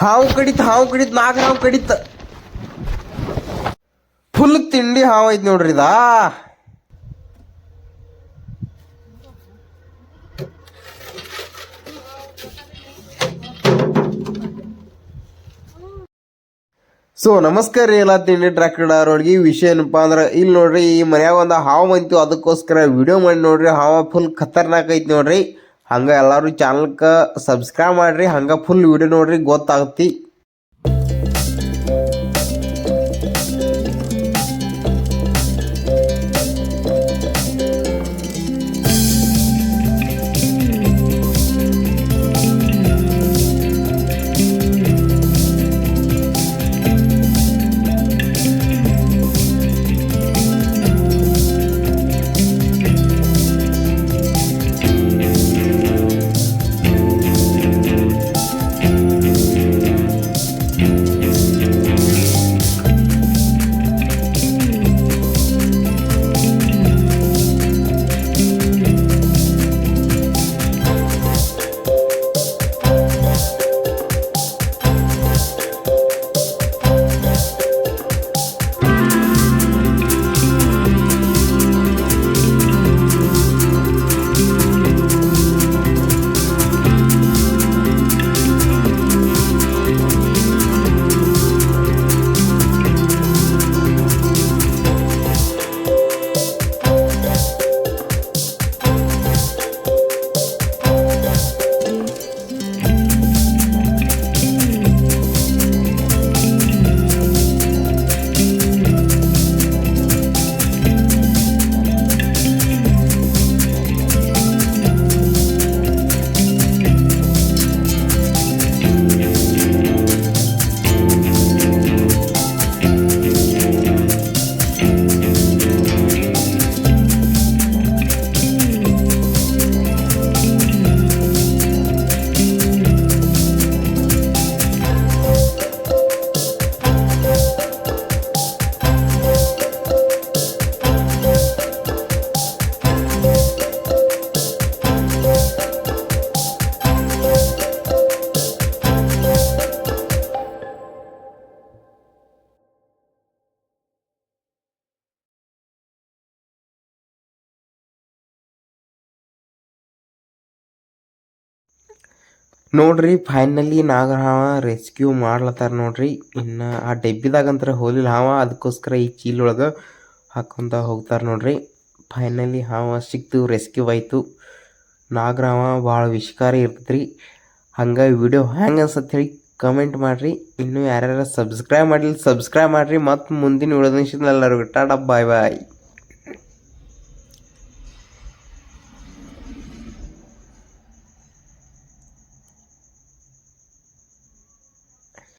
ಹಾವು ಕಡಿತ್ ನಾಲ್ಕು ಹಾವು ಕಡಿತ ಫುಲ್ ತಿಂಡಿ ಹಾವು ಐತಿ ನೋಡ್ರಿ ಇದಾ. ಸೊ ನಮಸ್ಕಾರ ರೀ ಎಲ್ಲ ತಿಂಡಿ ಟ್ರ್ಯಾಕ್ಟರ್ಗೆ ವಿಷಯ ಏನಪ್ಪಾ ಅಂದ್ರೆ ಇಲ್ಲಿ ನೋಡ್ರಿ ಈ ಮನ್ಯಾಗ ಒಂದು ಹಾವು ಬಂತು, ಅದಕ್ಕೋಸ್ಕರ ವಿಡಿಯೋ ಮಾಡಿ ನೋಡ್ರಿ. ಹಾವ ಫುಲ್ ಖತರ್ನಾಕ್ ಐತಿ ನೋಡ್ರಿ. ಹಂಗ ಎಲ್ಲರೂ ಚಾನಲ್ಗೆ ಸಬ್ಸ್ಕ್ರೈಬ್ ಮಾಡ್ರಿ, ಹಂಗ ಫುಲ್ ವಿಡಿಯೋ ನೋಡ್ರಿ ಗೊತ್ತಾಗತ್ತಿ. ನೋಡ್ರಿ ಫೈನಲಿ ನಾಗರಹಾವ ರೆಸ್ಕ್ಯೂ ಮಾಡ್ಲತ್ತಾರ ನೋಡ್ರಿ. ಇನ್ನು ಆ ಡೆಬ್ಬಿದಾಗಂತ್ರ ಹೋಲಿಲ್ಲ ಹಾವ, ಅದಕ್ಕೋಸ್ಕರ ಈ ಚೀಲೊಳಗೆ ಹಾಕೊಂತ ಹೋಗ್ತಾರೆ ನೋಡ್ರಿ. ಫೈನಲಿ ಹಾವ ಸಿಕ್ತು, ರೆಸ್ಕ್ಯೂ ಆಯಿತು. ನಾಗರಹಾವ ಭಾಳ ವಿಷಕಾರಿ ಇರ್ತೈತ್ರಿ. ಹಂಗೆ ವಿಡಿಯೋ ಹ್ಯಾಂಗೆ ಅನ್ಸತ್ತೆ ಹೇಳಿ ಕಮೆಂಟ್ ಮಾಡಿರಿ. ಇನ್ನೂ ಯಾರ್ಯಾರು ಸಬ್ಸ್ಕ್ರೈಬ್ ಮಾಡಿಲ್ಲ ಸಬ್ಸ್ಕ್ರೈಬ್ ಮಾಡಿರಿ. ಮತ್ತು ಮುಂದಿನ ವಿಡಿಯೋದ ಎಲ್ಲರಿಗೂ ಟಾಟಾ ಬಾಯ್ ಬಾಯ್.